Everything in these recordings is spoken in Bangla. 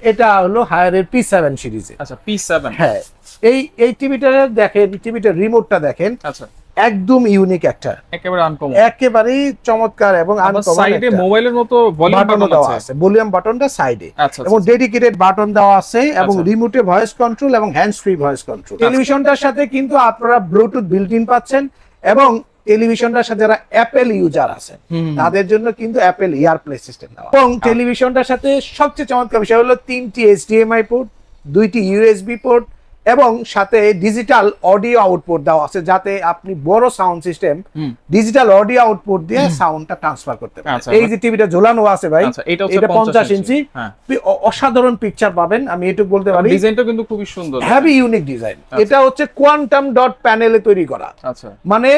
এটা হলো হায়ারের P7 সিরিজে। আচ্ছা P7। হ্যাঁ, এই টিভিটা দেখেন, টিভিটার রিমোটটা দেখেন। আচ্ছা, একদম ইউনিক একটা, একেবারে আনকমন, একেবারেই চমৎকার এবং আনকমন। সাইডে মোবাইলের মতো ভলিউম বাটন দেওয়া আছে, ভলিউম বাটনটা সাইডে, আচ্ছা, এবং ডেডিকেটেড বাটন দেওয়া আছে এবং রিমোটে ভয়েস কন্ট্রোল এবং হ্যান্ডস ফ্রি ভয়েস কন্ট্রোল। টেলিভিশনটার সাথে কিন্তু আপনারা ব্লুটুথ বিল্ট ইন পাচ্ছেন, এবং টেলিভিশনটার সাথে যারা অ্যাপেল ইউজার আছেন তাদের জন্য কিন্তু অ্যাপেল এয়ারপ্লে সিস্টেম দেওয়া। এবং টেলিভিশনটার সাথে সবচেয়ে চমৎকার বিষয় হলো 3টি HDMI পোর্ট, 2টি USB পোর্ট, এবং সাথে ডিজিটাল অডিও আউটপুট দেওয়া আছে, যাতে আপনি বড় sound system digital audio output দিয়ে সাউন্ডটা ট্রান্সফার করতে পারেন। এই যে টিভিটা ঝোলানো আছে ভাই, এটা 50 ইঞ্চি, অসাধারণ পিকচার পাবেন, আমি এটুকু বলতে পারি। ডিজাইনটা কিন্তু খুবই সুন্দর, হেভি ইউনিক ডিজাইন। এটা হচ্ছে কোয়ান্টাম ডট প্যানেলে তৈরি করা, আচ্ছা, মানে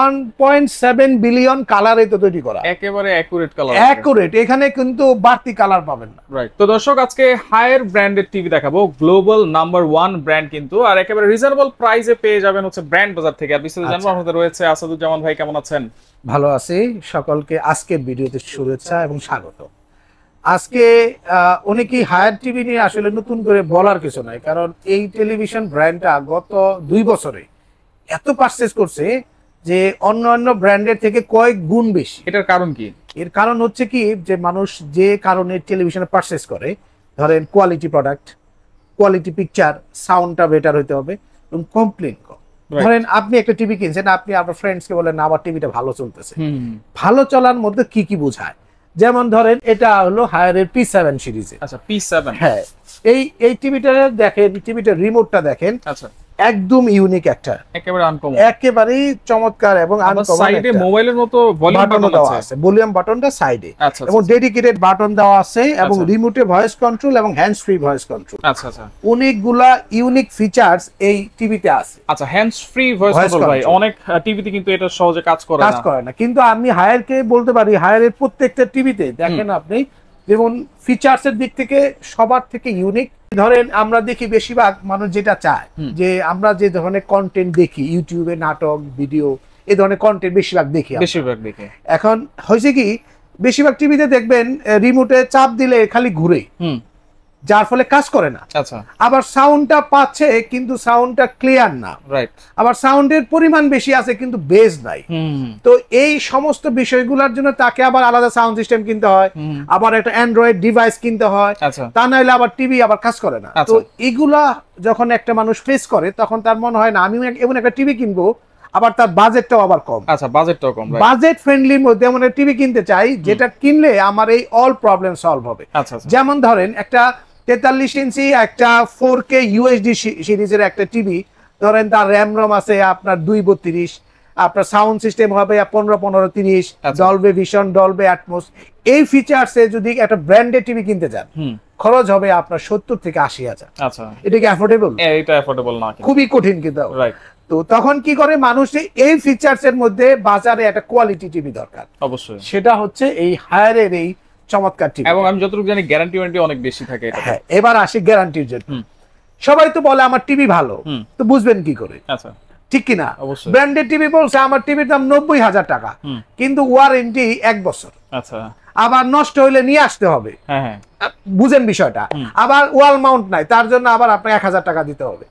1.7 বিলিয়ন কালারে তো তৈরি করা, একেবারে অ্যাকুরেট কালার, অ্যাকুরেট। এখানে কিন্তু বাড়তি কালার পাবেন না। রাইট। তো দর্শক, আজকে হায়ার ব্র্যান্ডের টিভি দেখাবো, গ্লোবাল নাম্বার 1 ব্র্যান্ড কিন্তু, আর একেবারে রিজনেবল প্রাইসে পেয়ে যাবেন হচ্ছে ব্র্যান্ড বাজার থেকে। আর বিস্তারিত জানবো, আমাদের রয়েছে আসাদুজ্জামান ভাই। কেমন আছেন? ভালো আছি। সকলকে আজকের ভিডিওতে শুভেচ্ছা এবং স্বাগত। আজকে অনেকেই হায়ার টিভি নিয়ে আসলে নতুন করে বলার কিছু নাই, কারণ এই টেলিভিশন ব্র্যান্ডটা গত 2 বছরে এত পারচেজ করছে যে অন্যান্য ব্র্যান্ডের থেকে কয়েক গুণ বেশি। এটার কারণ কি? এর কারণ হচ্ছে কি, যে মানুষ যে কারণে টেলিভিশনে পারচেজ করে, ধরেন কোয়ালিটি প্রোডাক্ট, কোয়ালিটি পিকচার, সাউন্ডটা বেটার হইতে হবে এবং কমপ্লেন কম। ধরেন আপনি একটা টিভি কিনছেন, আপনি আপনার ফ্রেন্ডসকে বলেন না আমার টিভিটা ভালো চলতেছে। ভালো চলার মধ্যে কি কি বোঝায়? যেমন ধরেন এটা হলো হায়ারের P7 সিরিজে। আচ্ছা P7। হ্যাঁ, এই টিভিটা দেখেন, টিভিটার রিমোটটা দেখেন। আচ্ছা, একদম ইউনিক একটা, একেবারে আনকমন, একেবারেই চমৎকার এবং আনকমন। সাইডে মোবাইলের মতো ভলিউম বাটন দেওয়া আছে, ভলিউম বাটনটা সাইডে, এবং ডেডিকেটেড বাটন দেওয়া আছে, এবং রিমোটে ভয়েস কন্ট্রোল এবং হ্যান্ডস ফ্রি ভয়েস কন্ট্রোল। আচ্ছা আচ্ছা, অনেকগুলা ইউনিক ফিচারস এই টিভিতে আছে। আচ্ছা, হ্যান্ডস ফ্রি ভয়েস কন্ট্রোল ভাই, অনেক টিভিতে কিন্তু এটা সহজে কাজ করে না, কিন্তু আমি হায়ারকে বলতে পারি, হায়ারের প্রত্যেকটা টিভিতে দেখেন আপনি, যেমন ফিচারসের দিক থেকে সবার থেকে ইউনিক। ধরেন আমরা দেখি বেশিরভাগ মানুষ যেটা চায়, যে আমরা যে ধরনের কন্টেন্ট দেখি ইউটিউবে, নাটক, ভিডিও, এই ধরনের কন্টেন্ট বেশিরভাগ দেখি। এখন হয়েছে কি, বেশিরভাগ টিভিতে দেখবেন রিমোটে চাপ দিলে খালি ঘুরে, যার ফলে কাজ করে না। আচ্ছা, আবার সাউন্ডটা পাচ্ছে কিন্তু সাউন্ডটা ক্লিয়ার না। রাইট। আবার সাউন্ডের পরিমাণ বেশি আছে কিন্তু বেস নাই। তো এই সমস্ত বিষয়গুলোর জন্য তাকে আবার আলাদা সাউন্ড সিস্টেম কিনতে হয়, আবার একটা অ্যান্ড্রয়েড ডিভাইস কিনতে হয়, তা নাহলে আবার টিভি আবার কাজ করে না। তো এগুলা যখন একটা মানুষ ফেস করে, তখন তার মনে হয় না আমি এমন একটা টিভি কিনবো, আবার তার বাজেটটাও আবার কম। আচ্ছা, বাজেটটাও কম, বাজেট ফ্রেন্ডলির মধ্যে এমন একটা টিভি কিনতে চাই যেটা কিনলে আমার এই অল প্রবলেম সলভ হবে। যেমন ধরেন একটা 43 ইঞ্চি একটা 4K UHD সিরিজের একটা টিভি, ধরেন তার র্যাম রম আছে আপনার 232, আপনার সাউন্ড সিস্টেম হবে 15-15-30, ডলবে ভিশন, ডলবে অ্যাটমস। এই ফিচারসে যদি একটা ব্র্যান্ডেড টিভি কিনতে চান, খরচ হবে আপনার 70 থেকে 80,000। আচ্ছা, এটা কি অ্যাফোর্ডেবল? এটা অ্যাফোর্ডেবল না, খুবই কঠিন কিন্তু। রাইট। তো তখন কি করে মানুষ, এই ফিচারসের মধ্যে বাজারে একটা কোয়ালিটি টিভি দরকার, অবশ্যই। সেটা হচ্ছে এই হায়ারের এই চমৎকার টিভি, এবং আমি যতটুকু জানি গ্যারান্টি ওয়ারেন্টি অনেক বেশি থাকে। হ্যাঁ, এবার আসি গ্যারান্টির জন্য। সবাই তো বলে আমার টিভি ভালো, তো বুঝবেন কি করে? আচ্ছা, ঠিক কিনা? ব্র্যান্ডেড টিভি বলছে আমার টিভির দাম 90,000 টাকা, কিন্তু ওয়ারেন্টি 1 বছর। আচ্ছা, আবার নষ্ট হইলে নিয়ে আসতে হবে। হ্যাঁ, বুঝেন বিষয়টা। আবার ওয়াল মাউন্ট নাই, তার জন্য আবার আপনাকে 1000 টাকা দিতে হবে।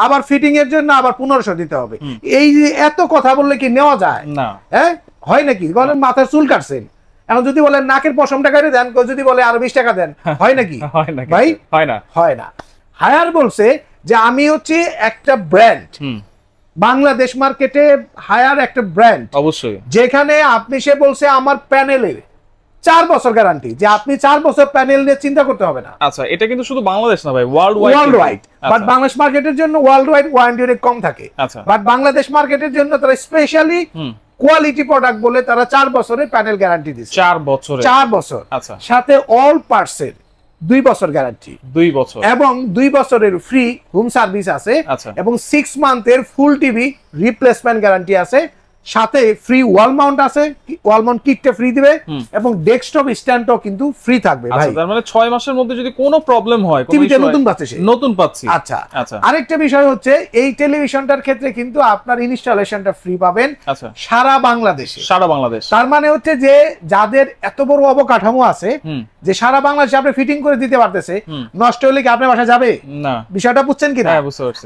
আবার ফিটিং এর জন্য আবার 1500 দিতে হবে। এই যে এত কথা বললে কি নেওয়া যায়? না। হ্যাঁ, হয় নাকি? বলেন মাথার চুল কাটছেন, এখন যদি বলেন নাকের পশমটা কেটে দেন, যদি বলে আরো 20 টাকা দেন, হয় নাকি? ভাই, হয় না, হয় না। হায়ার বলছে যে আমি হচ্ছে একটা ব্র্যান্ড, বাংলাদেশ মার্কেটে হায়ার একটা ব্র্যান্ড, অবশ্যই, যেখানে আপনি, সে বলছে আমার প্যানেলের 4 বছর গ্যারান্টি, যে আপনি 4 বছর প্যানেল নিয়ে চিন্তা করতে হবে না। আচ্ছা, এটা কিন্তু শুধু বাংলাদেশ না ভাই, ওয়ার্ল্ড ওয়াইড। বাট বাংলাদেশ মার্কেটের জন্য ওয়ার্ল্ড ওয়াইড ওয়ারেন্টি অনেক কম থাকে। আচ্ছা, বাট বাংলাদেশ মার্কেটের জন্য তারা স্পেশালি কোয়ালিটি প্রোডাক্ট বলে তারা 4 বছরের প্যানেল গ্যারান্টি দিচ্ছে। 4 বছর। আচ্ছা, সাথে অল পার্টসের 2 বছর গ্যারান্টি, 2 বছর, এবং 2 বছরের ফ্রি হোম সার্ভিস আছে, এবং 6 মান্থের ফুল টিভি রিপ্লেসমেন্ট গ্যারান্টি আছে, সাথে ফ্রি ওয়াল মাউন্ট আছে, ওয়াল মাউন্ট কিটটা ফ্রি দিবে এবং ডেস্কটপ স্ট্যান্ডটাও কিন্তু ফ্রি থাকবে ভাই। তার মানে 6 মাসের মধ্যে যদি কোনো প্রবলেম হয়, টিভিটা নতুন পাচ্ছে, নতুন পাচ্ছি। আচ্ছা আরেকটা বিষয় হচ্ছে এই টেলিভিশনটার ক্ষেত্রে কিন্তু আপনার ইনস্টলেশনটা ফ্রি পাবেন সারা বাংলাদেশে। সারা বাংলাদেশ তার মানে হচ্ছে যে যাদের এত বড় অবকাঠামো আছে যে সারা বাংলাদেশে আপনি ফিটিং করে দিতে পারতেছে, নষ্ট হলে কি আপনার বাসা যাবে না? বিষয়টা বুঝছেন কিনা?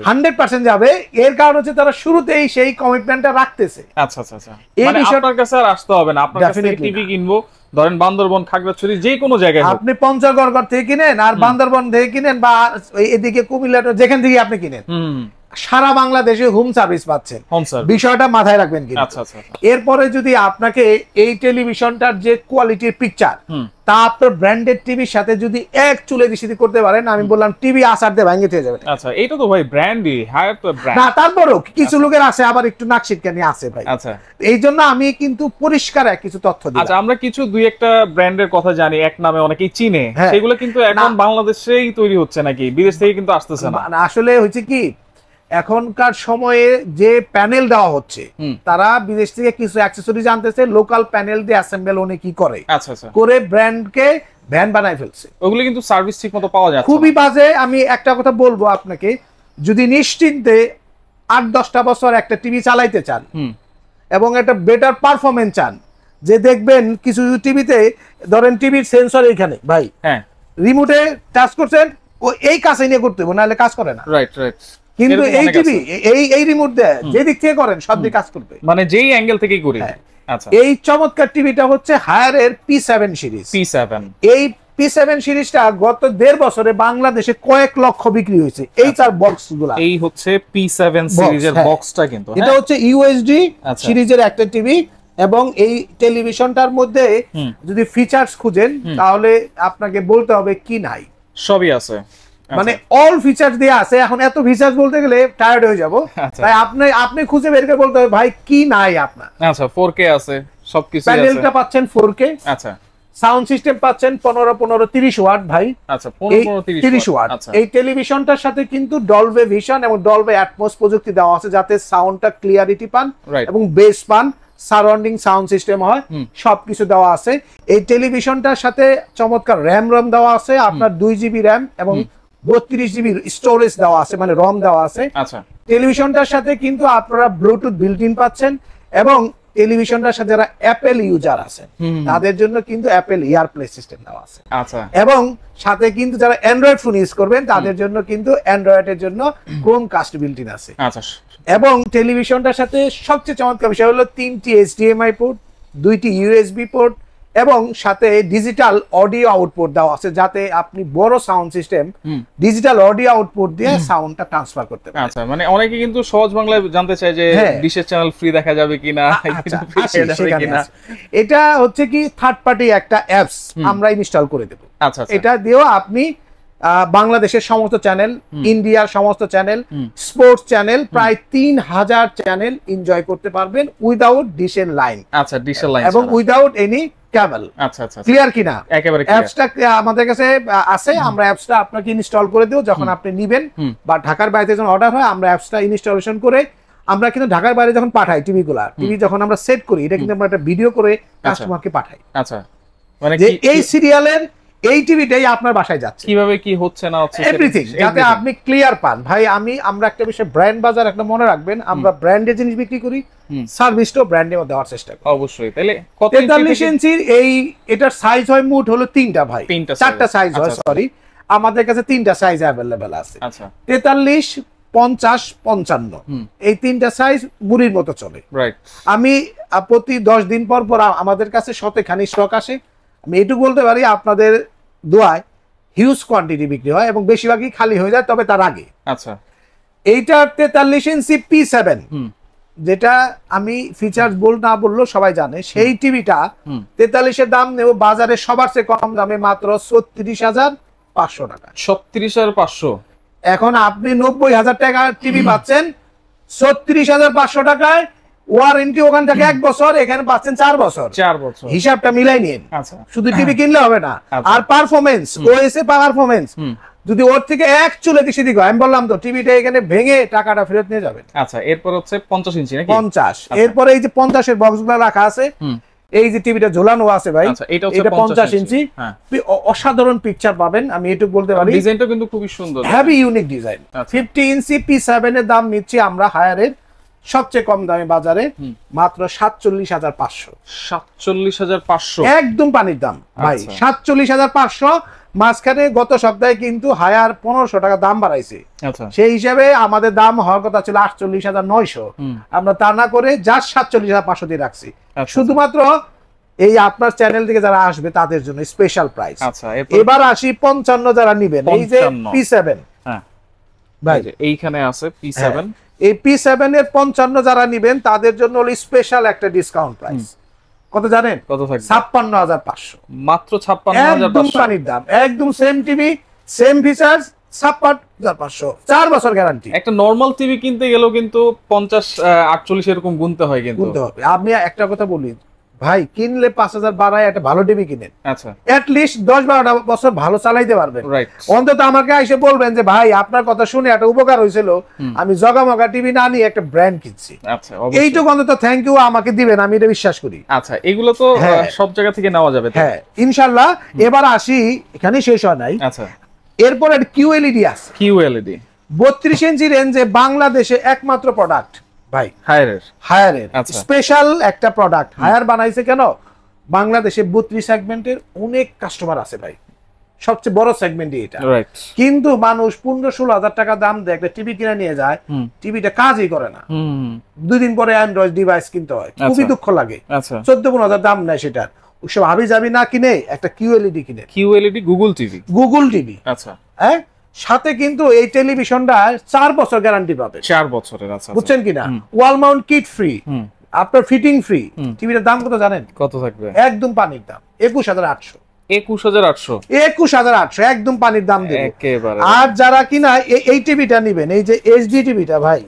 100% যাবে। এর কারণ হচ্ছে তারা শুরুতেই সেই কমিটমেন্টটা রাখতেছে। আচ্ছা আচ্ছা আচ্ছা, মানে আপনার কাছে আর আসতে হবে না, আপনার কাছে টিভি কিনবো ধরেন বান্দরবন, খাগড়াছড়ি, যে কোনো জায়গায় আপনি পঞ্চগড় থেকে কিনেন আর বান্দরবন থেকে কিনেন বা এদিকে কুমিল্লা, যেখান থেকে আপনি কিনেন, সারা বাংলাদেশে হোম সার্ভিস পাচ্ছেন। বিষয়টা মাথায় রাখবেন কি। এরপরে যদি আপনাকে এই টেলিভিশনটার যে কোয়ালিটির পিকচার তা আপনার ব্র্যান্ডেড টিভির সাথে যদি এক চুলে দিশিদি করতে পারেন, আমি বললাম টিভি আসার দিয়ে ভাঙে থেকে যাবে। আচ্ছা, এটা তো ভাই ব্র্যান্ডই, হায়ার তো ব্র্যান্ড না, তারপরেও কিছু লোকের আছে আবার একটু নাকশিটকানি আছে ভাই। আচ্ছা, এই জন্য আমি কিন্তু পরিষ্কার কিছু তথ্য দিই। আচ্ছা, আমরা কিছু দুই একটা ব্র্যান্ডের কথা জানি, এক নামে অনেকেই চিনে, সেগুলো কিন্তু এখন বাংলাদেশেই তৈরি হচ্ছে নাকি, বিদেশ থেকে কিন্তু আসতেছে না। আসলে হচ্ছে কি, এখনকার সময়ে যে প্যানেল দেওয়া হচ্ছে তারা বিদেশ থেকে কিছু অ্যাকসেসরিজ আনতেছে, লোকাল প্যানেল দিয়ে অ্যাসেম্বল অনেক করে করে ব্র্যান্ডকে ভ্যান বানায় ফেলছে। ওগুলো কিন্তু সার্ভিস ঠিকমতো পাওয়া যাচ্ছে খুবই বাজে। আমি একটা কথা বলবো আপনাকে, যদি নিশ্চিন্তে 8-10টা বছর একটা টিভি চালাইতে চান এবং একটা বেটার পারফরমেন্স চান, যে দেখবেন কিছু টিভিতে ধরেন টিভির সেন্সর এখানে ভাই, হ্যাঁ, রিমোটে টাচ করছেন, ও এই কাছে নিয়ে করতে হবে, নাহলে কাজ করে না। Right right. কিন্তু এই টিভি এই রিমোট দিয়ে যে দিক থেকে করেন সব দিক কাজ করবে, মানে যেই অ্যাঙ্গেল থেকেই করি। আচ্ছা, এই চমৎকার টিভিটা হচ্ছে হায়ার এর P7 সিরিজ। এই P7 সিরিজটা গত 1.5 বছরে বাংলাদেশে কয়েক লক্ষ বিক্রি হয়েছে। এই চার বক্সগুলো, এই হচ্ছে P7 সিরিজের বক্সটা, কিন্তু এটা হচ্ছে USD সিরিজের একটা টিভি। এবং এই টেলিভিশনটার মধ্যে যদি ফিচারস খুঁজেন তাহলে আপনাকে বলতে হবে কি নাই, সবই আছে, মানে অল ফিচারস দেয়া আছে। এখন এত ফিচারস বলতে গেলে টায়ার্ড হয়ে যাব, তাই আপনি খুঁজে বের করে বলতে হবে ভাই কি নাই আপনার। আচ্ছা, 4K আছে, সবকিছু আছে। প্যানেলটা পাচ্ছেন 4K। আচ্ছা, সাউন্ড সিস্টেম পাচ্ছেন 15-30 ওয়াট ভাই। আচ্ছা, 15-30 ওয়াট। এই টেলিভিশনটার সাথে কিন্তু ডলবে ভিশন এবং ডলবে অ্যাটমস প্রযুক্তি দেওয়া আছে, যাতে সাউন্ডটা ক্লিয়ারিটি পান এবং বেস পান, সারাউন্ডিং সাউন্ড সিস্টেম হয়, সবকিছু দেওয়া আছে। এই টেলিভিশনটার সাথে চমৎকার র‍্যাম দেওয়া আছে, আপনার 2 GB র‍্যাম এবং 32 GB স্টোরেজ দেওয়া আছে, মানে রম দেওয়া আছে। আচ্ছা, টেলিভিশনটার সাথে কিন্তু আপনারা ব্লুটুথ বিল্ট ইন পাচ্ছেন এবং টেলিভিশনটার সাথে যারা অ্যাপেল ইউজার আছে তাদের জন্য কিন্তু অ্যাপেল এয়ারপ্লে সিস্টেম দেওয়া আছে। আচ্ছা, এবং সাথে কিন্তু যারা অ্যান্ড্রয়েড ফোন ইউজ করবেন তাদের জন্য কিন্তু অ্যান্ড্রয়েডের জন্য ক্রোমকাস্ট বিল্ট ইন আছে। আচ্ছা, এবং টেলিভিশনটার সাথে সবচেয়ে চমৎকার বিষয় হলো 3টি HDMI পোর্ট, 2টি USB পোর্ট এবং সাথে ডিজিটাল অডিও আউটপুট দেওয়া আছে, যাতে আপনি বড় sound system digital audio output দিয়ে সাউন্ডটা ট্রান্সফার করতে পারেন। আচ্ছা, মানে অনেকে কিন্তু সহজ বাংলায় জানতে চায় যে ডিশের চ্যানেল ফ্রি দেখা যাবে কিনা। এটা হচ্ছে কি থার্ড পার্টি একটা অ্যাপস আমরা ইনস্টল করে দেব। আচ্ছা, এটা দিয়েও আপনি বাংলাদেশের সমস্ত চ্যানেল, ইন্ডিয়ার সমস্ত চ্যানেল, স্পোর্টস চ্যানেল, প্রায় 3000 চ্যানেল এনজয় করতে পারবেন উইদাউট ডিশের লাইন। আচ্ছা, ডিশের লাইন এবং উইদাউট এনি কেবল। আচ্ছা আচ্ছা, ক্লিয়ার কিনা? একেবারে ক্লিয়ার। অ্যাপসটা আমাদের কাছে আছে, আমরা অ্যাপসটা আপনাকে ইনস্টল করে দেব যখন আপনি নেবেন বা ঢাকার বাইরে যখন অর্ডার হয়, আমরা অ্যাপসটা ইনস্টলেশন করে আমরা কিন্তু ঢাকার বাইরে যখন পাঠাই টিভি যখন আমরা সেট করি, এটা কিন্তু আমরা একটা ভিডিও করে কাস্টমারকে পাঠাই। আচ্ছা, মানে এই সিরিয়ালের এই টিভিটাই আপনার বাসায় যাচ্ছে, কিভাবে কি হচ্ছে না হচ্ছে এভরিথিং, যাতে আপনি ক্লিয়ার পান। ভাই আমরা একটা বিষয় ব্র্যান্ড বাজার একটা মনে রাখবেন, আমরা ব্র্যান্ডের জিনিস বিক্রি করি, সার্ভিসটাও ব্র্যান্ডের মধ্যে দেওয়ার চেষ্টা করি। অবশ্যই। তাহলে 43 ইঞ্চির এটার সাইজ হয় মোট হলো 3টা ভাই, 4টা সাইজ হয়, সরি, আমাদের কাছে 3টা সাইজ अवेलेबल আছে। আচ্ছা, 43, 50, 55 এই 3টা সাইজ বুড়ির মতো চলে। রাইট। আমি প্রতি 10 দিন পর আমাদের কাছে শতখানি স্টক আসে। আমি এটুকু বলতে পারি, আপনাদের দোয়ায় হিউজ কোয়ান্টিটি বিক্রি হয় এবং বেশিরভাগই খালি হয়ে যায়, তবে তার আগে। আচ্ছা, এইটা 43 ইঞ্চি P7, যেটা আমি ফিচার্স না বললেও সবাই জানে, সেই টিভিটা 43 এর দাম নেব বাজারে সবার চেয়ে কম দামে মাত্র 36,500 টাকা। 36,500। এখন আপনি 90,000 টাকা টিভি পাচ্ছেন 36,500 টাকায়। ওয়ারেন্টি ওখান থেকে 1 বছর, এখানে পাচ্ছেন 4 বছর। হিসাবটা মিলাই নিন। আচ্ছা, শুধু টিভি কিনলে হবে না, আর পারফরম্যান্স, ওএসএ পারফরম্যান্স যদি ওর থেকে এক চুলে বেশি দিকে আমি বললাম তো টিভিটা এখানে ভেঙে টাকাটা ফেরত নিয়ে যাবেন। আচ্ছা, এরপর হচ্ছে 50 ইঞ্চি নাকি? 50। এরপরে এই যে 50 এর বক্সগুলো রাখা আছে, এই যে টিভিটা ঝোলানো আছে ভাই, এটা 50 ইঞ্চি। অসাধারণ পিকচার পাবেন, আমি এটুকু বলতে পারি। ডিজাইনটা কিন্তু খুবই সুন্দর, হেভি ইউনিক ডিজাইন। 50 ইঞ্চি P7 এর দাম নিচ্ছি আমরা হায়ারের সবচেয়ে কম দামে বাজারে মাত্র 47,500। 47,500 একদম পানির দাম ভাই। 47,500। মাঝখানে গত সপ্তাহে কিন্তু হায়ার 1500 টাকা দাম বাড়াইছে। সেই হিসাবে আমাদের দাম হওয়ার কথা ছিল 48,900, আমরা তা না করে জাস্ট 47,500 দিয়ে রাখছি। শুধুমাত্র এই আপনার চ্যানেল থেকে যারা আসবে তাদের জন্য স্পেশাল প্রাইস। এবার আসি 55 যারা নিবেন, এই যে P7 ভাই এইখানে আছে P7, এই P7 এর 55 যারা নিবেন তাদের জন্য হলো স্পেশাল একটা ডিসকাউন্ট প্রাইস। কত জানেন? কত থাকবে? 56,500, মাত্র 56,500। একদম পানির দাম, একদম সেম টিভি সেম ফিচারস, 56,500, 4 বছর গ্যারান্টি। একটা নরমাল টিভি কিনতে গেলেও কিন্তু 50 48 এরকম গুনতে হয়, কিন্তু গুনতে হবে। আপনি একটা কথা বলি ভাই, কিনলে 5,000 বাড়ায় একটা ভালো টিভি কিনেন, আচ্ছা এট লিস্ট 10-12টা বছর ভালো চালাইতে পারবেন। অন্তত আমাকে এসে বলবেন যে ভাই আপনার কথা শুনে একটা উপকার হয়েছিল, আমি জগামগা টিভি না নিয়ে একটা ব্র্যান্ড কিনছি। আচ্ছা, এইটুকু অন্তত থ্যাংক ইউ আমাকে দিবেন, আমি এটা বিশ্বাস করি। আচ্ছা, এগুলো তো সব জায়গা থেকে নেওয়া যাবে। হ্যাঁ ইনশাআল্লাহ। এবার আসি, এখানে শেষ হয় নাই। আচ্ছা, এরপর QLED আছে। QLED 32 ইঞ্চি রেঞ্জে বাংলাদেশে একমাত্র প্রোডাক্ট ভাই, হায়ারের স্পেশাল একটা প্রোডাক্ট। হায়ার বানাইছে কেন? বাংলাদেশে 32 সেগমেন্টের অনেক কাস্টমার আছে ভাই, সবচেয়ে বড় সেগমেন্ট এটা। কিন্তু মানুষ 15-16 হাজার টাকা দাম দিয়ে একটা টিভি কিনে নিয়ে যায়, টিভিটা কাজই করে না, 2 দিন পরে অ্যান্ড্রয়েড ডিভাইস কিনতে হয়, খুবই দুঃখ লাগে। 14-15 হাজার দাম নেয় সেটার। ওসব হাবি যাবি না কিনে একটা QLED কিনে, QLED গুগল টিভি। আচ্ছা, হ্যাঁ, সাথে কিন্তু এই টেলিভিশনটা 4 বছর গ্যারান্টি পাবে। 4 বছরের। আচ্ছা, বুঝছেন কিনা? ওয়াল মাউন্ট কিট ফ্রি, আপনার ফিটিং ফ্রি। টিভিটার দাম কত জানেন? কত থাকবে? একদম পানির দাম 21,800। 21,800 একদম পানির দাম দেব একেবারে। আর যারা কিনা এই টিভিটা নেবেন, এই যে HD টিভিটা ভাই,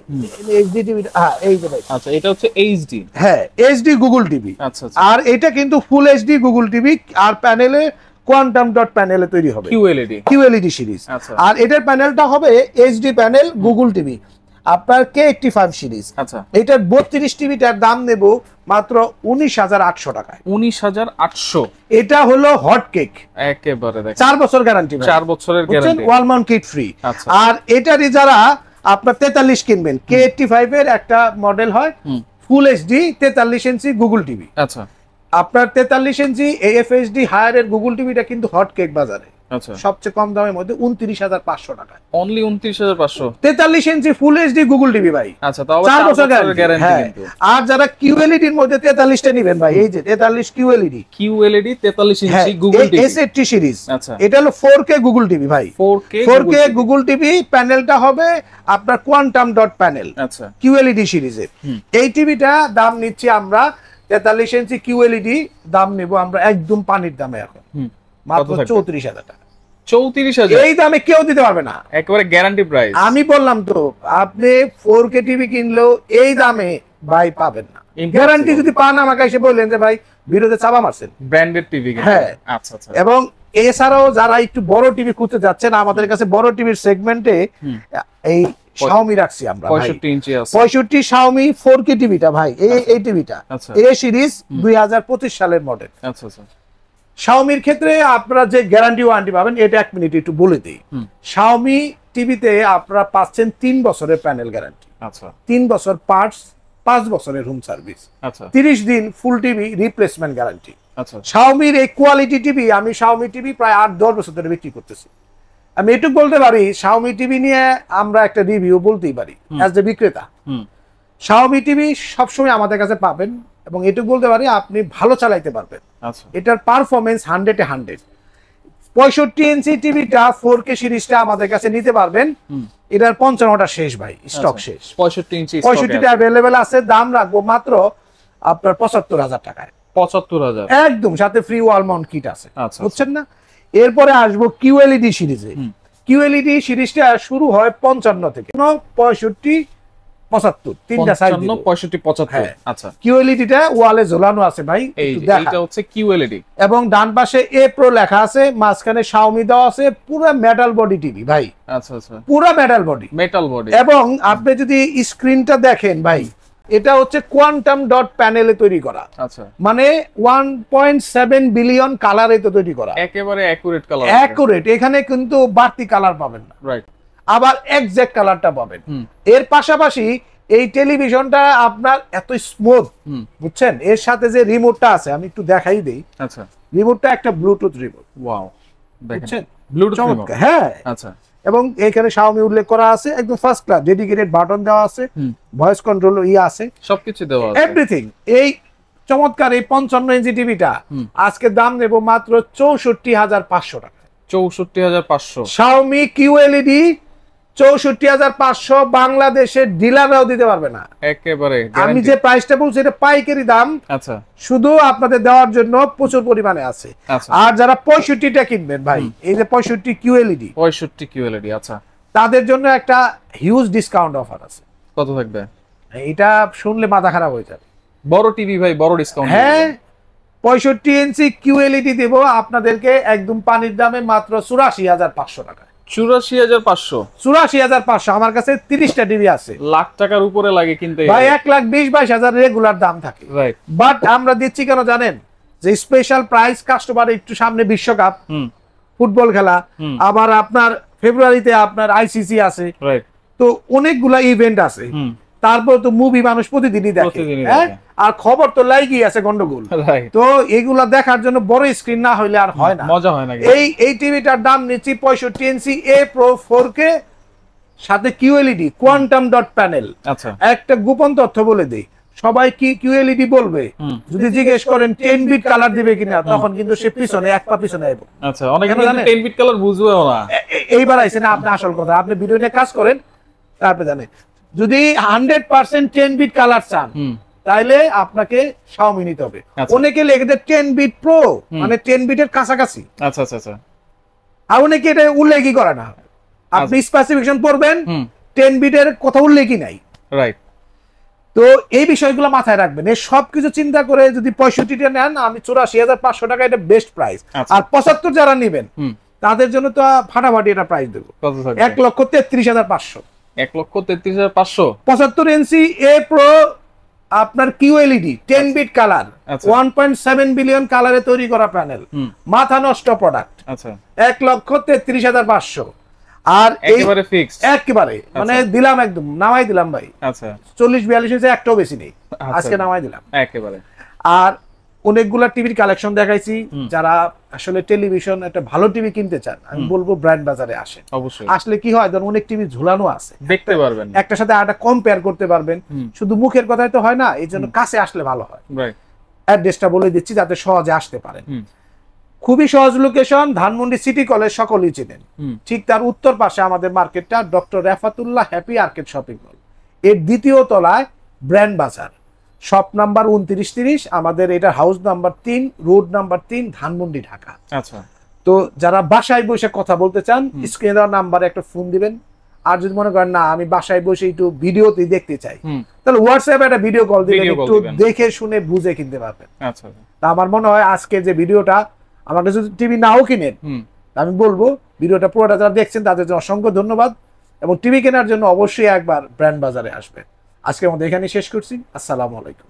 HD টিভিটা, হ্যাঁ এই যে ভাই, আচ্ছা এটা হচ্ছে HD, হ্যাঁ HD গুগল টিভি। আচ্ছা, আর এটা কিন্তু ফুল HD গুগল টিভি, আর প্যানেলে কোয়ান্টাম ডট প্যানেলে তৈরি হবে, QLED সিরিজ। আর এটার প্যানেলটা হবে HD প্যানেল গুগল টিভি, আপনার K85 সিরিজ। আচ্ছা, এটার 32 টিভিটার দাম নেব মাত্র 19,800 টাকায়। 19,800। এটা হলো হট কেক, একেবারে দেখেন 4 বছর গ্যারান্টি, 4 বছরের guarantee, wall mount kit free. আর এটারই যারা আপনার 43 কিনবেন, K85 এর একটা মডেল হয় ফুল HD 43 ইঞ্চি গুগল টিভি। আচ্ছা, আপনার 43 ইঞ্চি AFHD হায়ারের গুগল টিভিটা কিন্তু হট কেক বাজারে। আচ্ছা, সবচেয়ে কম দামের মধ্যে 29,500 টাকা, অনলি 29,500। 43 ইঞ্চি ফুল HD গুগল টিভি ভাই। আচ্ছা, তাও 4 বছর গ্যারান্টি কিন্তু। আর যারা QLED এর মধ্যে 43টা নেবেন ভাই, এই যে 43 QLED 43 ইঞ্চি গুগল টিভি S80 সিরিজ। আচ্ছা, এটা হলো 4K গুগল টিভি ভাই, 4K গুগল টিভি। প্যানেলটা হবে আপনার কোয়ান্টাম ডট প্যানেল, আচ্ছা QLED সিরিজের। এই টিভিটা দাম নিচ্ছি আমরা 43 ইঞ্চি QLED দাম নেব আমরা একদম পানির দামে এখন মাত্র 34,000 টাকা। 34,000? এই দামে কেউ দিতে পারবে না, একেবারে গ্যারান্টি প্রাইস। আমি বললাম তো, আপনি 4K টিভি কিনলেও এই দামে ভাই পাবেন না। গ্যারান্টি যদি পান আমাকে এসে বললেন যে ভাই বিরোধে চাপা মারছেন, ব্র্যান্ডেড টিভি। হ্যাঁ, আচ্ছা আচ্ছা। এবং এছাড়াও যারা একটু বড় টিভি খুঁজতে যাচ্ছেন, আমাদের কাছে বড় টিভির সেগমেন্টে এই Xiaomi রাখছি আমরা 65 ইঞ্চি আছে, 65 Xiaomi 4K টিভিটা ভাই, এই টিভিটা এ সিরিজ 2025 সালের মডেল। আচ্ছা আচ্ছা। Xiaomi-র ক্ষেত্রে আপনারা যে গ্যারান্টি ওয়ারেন্টি পাবেন, এটা 1 মিনিট একটু বলে দেই। Xiaomi টিভিতে আপনারা পাচ্ছেন 3 বছরের প্যানেল গ্যারান্টি, আচ্ছা 3 বছর পার্টস, 5 বছরের হোম সার্ভিস, আচ্ছা 30 দিন ফুল টিভি রিপ্লেসমেন্ট গ্যারান্টি। আচ্ছা, Xiaomi-র এই কোয়ালিটি টিভি আমি Xiaomi টিভি প্রায় 8-10 বছর ধরে বিক্রি করতেছি। আমি এটুকু বলতে পারি, Xiaomi টিভি নিয়ে আমরা একটা রিভিউ বলতেই পারি অ্যাজ এ বিক্রেতা। Xiaomi টিভি সবসময় আমাদের কাছে পাবেন, এবং এটুকু বলতে পারি আপনি ভালো চালাইতে পারবেন। আচ্ছা, এটার পারফরমেন্স 100-এ 100। 65 ইঞ্চি টিভিটা 4K সিরিজটা আমাদের কাছে নিতে পারবেন, এটার 55টা শেষ ভাই, স্টক শেষ। 65 ইঞ্চি 65টা अवेलेबल আছে, দাম রাখবো মাত্র আপনার 75,000 টাকায়। 75,000 একদম, সাথে ফ্রি ওয়াল মাউন্ট কিট আছে, বুঝছেন না? এরপরে আসবো QLED সিরিজে। QLED সিরিজটা শুরু হয় 55 থেকে, 65, 75 তিনটা সাইজ 55 65 75 আচ্ছা কিউএলইডিটা ওয়ালে ঝোলানো আছে ভাই, এইটা হচ্ছে কিউএলইডি এবং ডান পাশে এ প্রো লেখা আছে, মাঝখানে শাওমি দেওয়া আছে, পুরো মেটাল বডি টিভি ভাই। আচ্ছা আচ্ছা, পুরো মেটাল বডি এবং আপনি যদি স্ক্রিনটা দেখেন ভাই, এটা হচ্ছে কোয়ান্টাম ডট প্যানেলে তৈরি করা। আচ্ছা, মানে 1.7 বিলিয়ন কালারে তো তৈরি করা, একেবারে অ্যাকুরেট কালার, অ্যাকুরেট। এখানে কিন্তু বাড়তি কালার পাবেন না, রাইট, আবার এক্সাক্ট কালারটা পাবেন। এর পাশাপাশি এই টেলিভিশনটা আপনার এত স্মুথ, বুঝছেন? এর সাথে যে রিমোটটা আছে আমি একটু দেখাই দেই। আচ্ছা, রিমোটটা একটা ব্লুটুথ রিমোট। ওয়াও, বুঝছেন? ব্লুটুথ রিমোট, হ্যাঁ। আচ্ছা, এবং এখানে শাওমি উল্লেখ করা আছে, একদম ফার্স্ট ক্লাস, ডেডিকেটেড বাটন দেওয়া আছে, ভয়েস কন্ট্রোল আছে, সবকিছু দেওয়া আছে, এভরিথিং। এই চমৎকার এই 55 ইঞ্চি টিভিটা আজকে দাম নেব মাত্র 64,500 টাকা। 64,500 শাওমি কিউএলইডি 64,500, বাংলাদেশের ডিলাররাও দিতে পারবে না একেবারে। আমি যে প্রাইসটা বলছি এটা পাইকারি দাম। আচ্ছা, শুধু আপনাদের দেওয়ার জন্য প্রচুর পরিমাণে আছে। আর যারা 65টা কিনবেন ভাই, এই যে 65 কিউএলইডি, আচ্ছা, তাদের জন্য একটা হিউজ ডিসকাউন্ট অফার আছে। কত থাকবে? এটা শুনলে মাথা খারাপ হয়ে যাবে। বড় টিভি ভাই, বড় ডিসকাউন্ট। হ্যাঁ, 65 ইঞ্চি কিউএলইডি দেব আপনাদেরকে একদম পানির দামে মাত্র 84,500 টাকা। 84,500 আমার কাছে 30টা টিভি আছে, লাখ টাকার উপরে লাগে কিনতে ভাই। 1,20,22,000 রেগুলার দাম থাকে, রাইট। বাট আমরা দিচ্ছি কেন জানেন? যে স্পেশাল প্রাইস, কাস্টমার একটু সামনে বিশ্বকাপ ফুটবল খেলা, আবার আপনার ফেব্রুয়ারিতে আপনার আইসিসি আছে, রাইট। তো অনেকগুলা ইভেন্ট আছে, তারপর তো মুভি মানুষ প্রতিদিনই দেখে, হ্যাঁ, আর খবর তো লাইগই আছে গন্ডগোল, তো এগুলা দেখার জন্য বড় স্ক্রিন না হইলে আর হয় না, মজা হয় না। এই টিভিটার দাম নিচ্ছি 65 ইঞ্চি এ প্রো 4K, সাথে কিউএলইডি কোয়ান্টাম ডট প্যানেল। আচ্ছা, একটা গোপন তথ্য বলে দেই, সবাই কি কিউএলইডি বলবে, যদি জিজ্ঞেস করেন 10 বিট কালার দিবে কিনা, তখন কিন্তু সে পিছনে এক পা পিছনে আইবো। আচ্ছা, অনেকে কিন্তু 10 বিট কালার বুঝবেও না। এইবার আইছে না আপনি আসল কথা, আপনি ভিডিও নিয়ে কাজ করেন, তারপরে জানেন। যদি 100% 10 বিট কালার চান, তাইলে আপনাকে শাওমি নিতে হবে। অনেকে লিখে দেয় 10 বিট প্রো, মানে 10 বিটের কাছাকাছি। আচ্ছা আচ্ছা আচ্ছা, আর অনেকে এটা উল্লেখই করে না। আপনি স্পেসিফিকেশন পড়বেন, 10 বিটের কথা উল্লেখই নাই, রাইট। তো এই বিষয়গুলো মাথায় রাখবেন। এই সবকিছু চিন্তা করে যদি 65টা নেন, আমি 84,500 টাকা, এটা বেস্ট প্রাইস। আর 75 যারা নেবেন তাদের জন্য তো ফাটাফাটি এটা প্রাইস দেবো, 1,33,500। 1,33,500 75 ইঞ্চি এ প্রো আপনার কিউএলইডি 10 বিট কালার, 1.7 বিলিয়ন কালারে তৈরি করা প্যানেল, মাথা নষ্ট প্রোডাক্ট। আচ্ছা, 1,33,500। আর একেবারে ফিক্সড, একেবারে মানে দিলাম, একদম নামাই দিলাম ভাই। আচ্ছা, 40-42 ইঞ্চি একটাও বেশি নেই, আজকে নামাই দিলাম একেবারে। আর অনেকগুলা টিভির কালেকশন দেখাইছি। যারা আসলে টেলিভিশন একটা ভালো টিভি কিনতে চান, আমি বলবো ব্র্যান্ড বাজারে আসেন। অবশ্যই আসলে কি হয়, ধরুন অনেক টিভি ঝুলানো আছে, দেখতে পারবেন, একটার সাথে আরেকটা কম্পেয়ার করতে পারবেন। শুধু মুখের কথাই তো হয় না, এই জন্য কাছে আসলে ভালো হয়। রাইট, অ্যাড্রেসটা বলে দিচ্ছি যাতে সহজে আসতে পারেন। খুবই সহজ লোকেশন, ধানমন্ডি সিটি কলেজ সকলেই চেনেন। ঠিক তার উত্তর পাশে আমাদের মার্কেটটা, doctor Refatullah happy arcade shopping mall, এর দ্বিতীয় তলায় ব্র্যান্ড বাজার, শপ নাম্বার 2930। আমাদের এটা house number 3, road number 3, Dhanmondi, Dhaka. আচ্ছা, তো যারা বাসায় বসে কথা বলতে চান, স্ক্রিনে দেওয়া নাম্বারে একটা ফোন দিবেন। আর যদি মনে করেন না আমি বাসায় বসে একটু ভিডিওতে দেখতে চাই, তাহলে হোয়াটসঅ্যাপে একটা ভিডিও কল দিবেন, একটু দেখে শুনে বুঝে কিনতে পারবেন। আচ্ছা, তা আমার মনে হয় আজকে যে ভিডিওটা, আমাকে যদি টিভি নাও কিনেন, আমি বলবো ভিডিওটা পুরোটা যারা দেখছেন তাদের জন্য অসংখ্য ধন্যবাদ, এবং টিভি কেনার জন্য অবশ্যই একবার ব্র্যান্ড বাজারে আসবেন। আজকের মধ্যে এখানে শেষ করছি। আসসালামু আলাইকুম।